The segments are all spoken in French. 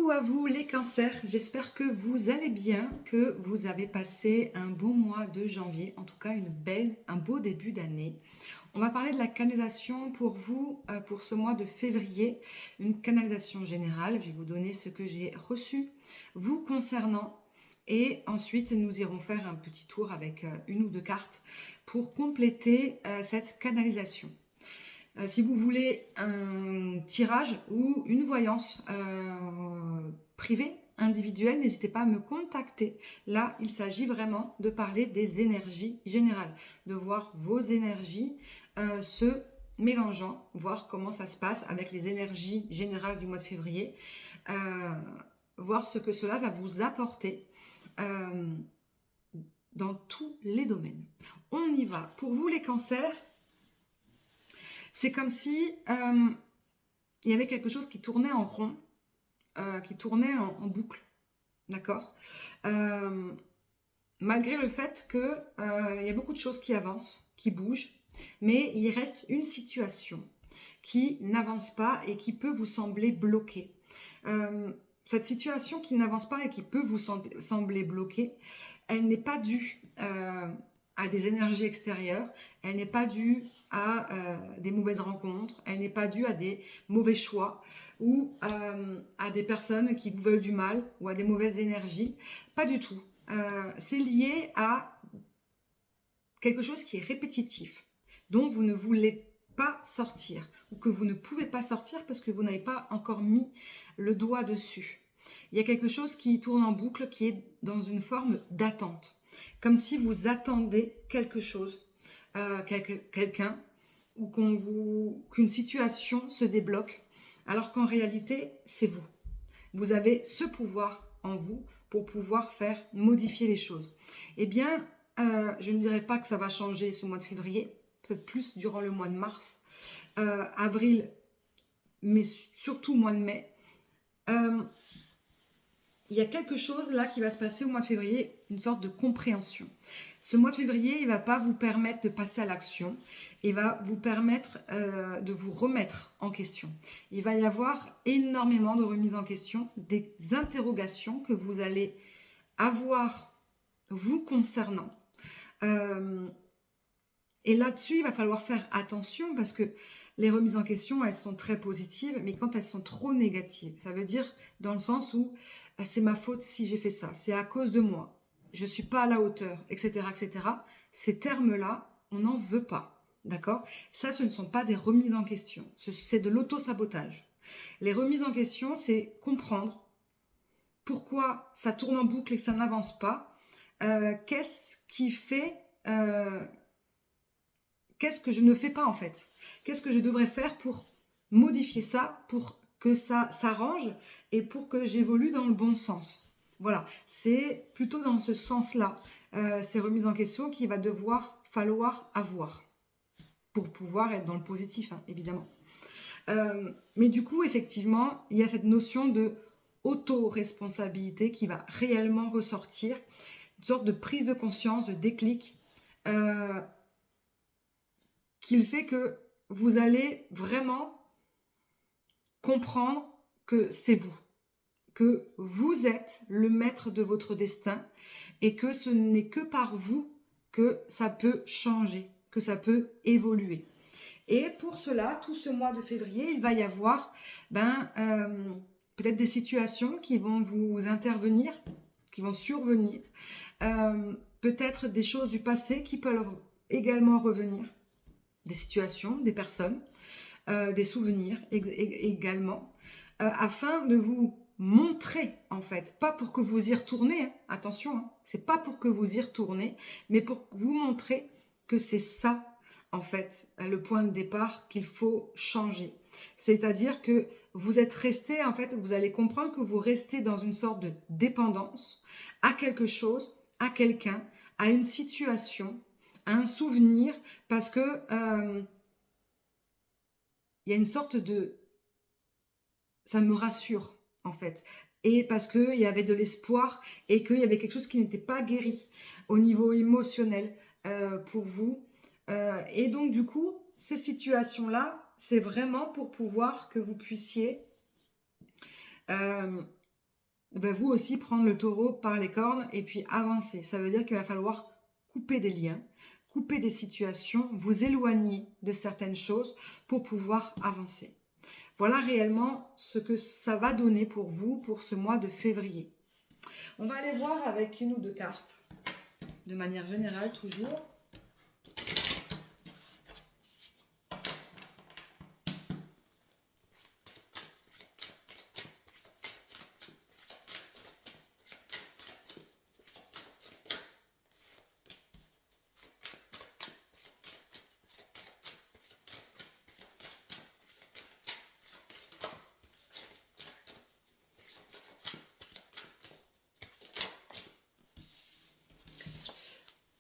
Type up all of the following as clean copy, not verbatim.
Coucou à vous les cancers, j'espère que vous allez bien, que vous avez passé un bon mois de janvier, en tout cas un beau début d'année. On va parler de la canalisation pour vous, pour ce mois de février, une canalisation générale. Je vais vous donner ce que j'ai reçu vous concernant et ensuite nous irons faire un petit tour avec une ou deux cartes pour compléter cette canalisation. Si vous voulez un tirage ou une voyance privée, individuelle, n'hésitez pas à me contacter. Là, il s'agit vraiment de parler des énergies générales, de voir vos énergies se mélangeant, voir comment ça se passe avec les énergies générales du mois de février, voir ce que cela va vous apporter dans tous les domaines. On y va. Pour vous les cancers, c'est comme si il y avait quelque chose qui tournait en rond, qui tournait en boucle, d'accord. Malgré le fait que il y a beaucoup de choses qui avancent, qui bougent, mais il reste une situation qui n'avance pas et qui peut vous sembler bloquée. Cette situation qui n'avance pas et qui peut vous sembler bloquée, elle n'est pas due à des énergies extérieures, elle n'est pas due à des mauvaises rencontres, elle n'est pas due à des mauvais choix ou à des personnes qui vous veulent du mal ou à des mauvaises énergies. Pas du tout. C'est lié à quelque chose qui est répétitif, dont vous ne voulez pas sortir ou que vous ne pouvez pas sortir parce que vous n'avez pas encore mis le doigt dessus. Il y a quelque chose qui tourne en boucle, qui est dans une forme d'attente, comme si vous attendez quelque chose, quelqu'un, ou qu'une situation se débloque, alors qu'en réalité, c'est vous. Vous avez ce pouvoir en vous pour pouvoir faire modifier les choses. Eh bien, je ne dirais pas que ça va changer ce mois de février, peut-être plus durant le mois de mars, avril, mais surtout mois de mai. Il y a quelque chose là qui va se passer au mois de février, une sorte de compréhension. Ce mois de février, il ne va pas vous permettre de passer à l'action, il va vous permettre de vous remettre en question. Il va y avoir énormément de remises en question, des interrogations que vous allez avoir vous concernant. Et là-dessus, il va falloir faire attention parce que les remises en question, elles sont très positives, mais quand elles sont trop négatives, ça veut dire dans le sens où c'est ma faute si j'ai fait ça, c'est à cause de moi, je ne suis pas à la hauteur, etc., etc. Ces termes-là, on n'en veut pas, d'accord? Ça, ce ne sont pas des remises en question, c'est de l'auto-sabotage. Les remises en question, c'est comprendre pourquoi ça tourne en boucle et que ça n'avance pas. Qu'est-ce qui fait... qu'est-ce que je ne fais pas en fait? Qu'est-ce que je devrais faire pour modifier ça, pour que ça s'arrange et pour que j'évolue dans le bon sens? Voilà, c'est plutôt dans ce sens-là, ces remises en question qu'il va falloir avoir pour pouvoir être dans le positif, hein, évidemment. Mais du coup, effectivement, il y a cette notion de auto-responsabilité qui va réellement ressortir, une sorte de prise de conscience, de déclic, qu'il fait que vous allez vraiment comprendre que c'est vous, que vous êtes le maître de votre destin et que ce n'est que par vous que ça peut changer, que ça peut évoluer. Et pour cela, tout ce mois de février, il va y avoir peut-être des situations qui vont vous intervenir, qui vont survenir, peut-être des choses du passé qui peuvent également revenir, des situations, des personnes, des souvenirs également, afin de vous montrer en fait, pas pour que vous y retournez, hein, attention, hein, c'est pas pour que vous y retournez, mais pour vous montrer que c'est ça en fait le point de départ qu'il faut changer. C'est-à-dire que vous êtes resté, en fait, vous allez comprendre que vous restez dans une sorte de dépendance à quelque chose, à quelqu'un, à une situation, à un souvenir, parce que il y a une sorte de... Ça me rassure, en fait. Et parce qu'il y avait de l'espoir et qu'il y avait quelque chose qui n'était pas guéri au niveau émotionnel pour vous. Et donc, du coup, ces situations-là, c'est vraiment pour pouvoir que vous puissiez ben, vous aussi prendre le taureau par les cornes et puis avancer. Ça veut dire qu'il va falloir couper des liens, couper des situations, vous éloigner de certaines choses pour pouvoir avancer. Voilà réellement ce que ça va donner pour vous pour ce mois de février. On va aller voir avec une ou deux cartes, de manière générale toujours.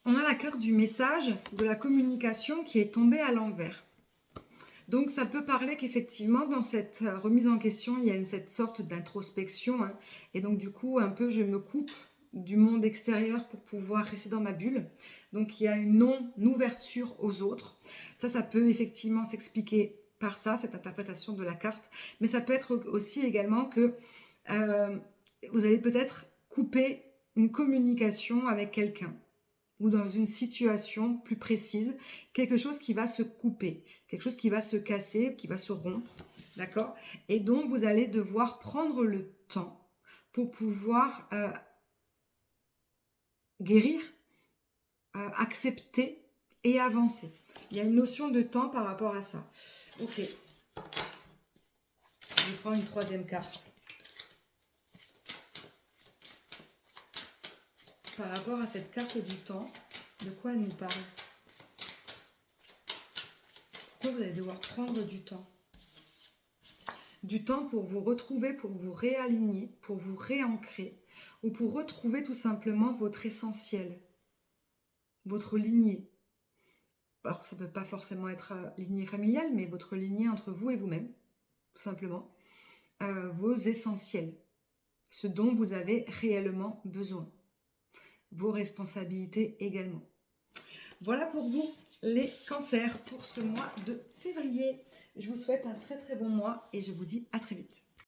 On a la carte du message, de la communication qui est tombée à l'envers. Donc ça peut parler qu'effectivement dans cette remise en question, il y a cette sorte d'introspection. Hein, et donc du coup, un peu je me coupe du monde extérieur pour pouvoir rester dans ma bulle. Donc il y a une non-ouverture aux autres. Ça peut effectivement s'expliquer par ça, cette interprétation de la carte. Mais ça peut être aussi également que vous allez peut-être couper une communication avec quelqu'un ou dans une situation plus précise, quelque chose qui va se couper, quelque chose qui va se casser, qui va se rompre, d'accord? Et donc, vous allez devoir prendre le temps pour pouvoir guérir, accepter et avancer. Il y a une notion de temps par rapport à ça. Ok. Je vais prendre une troisième carte. Par rapport à cette carte du temps, de quoi elle nous parle? Pourquoi vous allez devoir prendre du temps? Du temps pour vous retrouver, pour vous réaligner, pour vous réancrer, ou pour retrouver tout simplement votre essentiel, votre lignée. Alors ça ne peut pas forcément être lignée familiale, mais votre lignée entre vous et vous-même, tout simplement. Vos essentiels, ce dont vous avez réellement besoin. Vos responsabilités également. Voilà pour vous les cancers pour ce mois de février. Je vous souhaite un très très bon mois et je vous dis à très vite.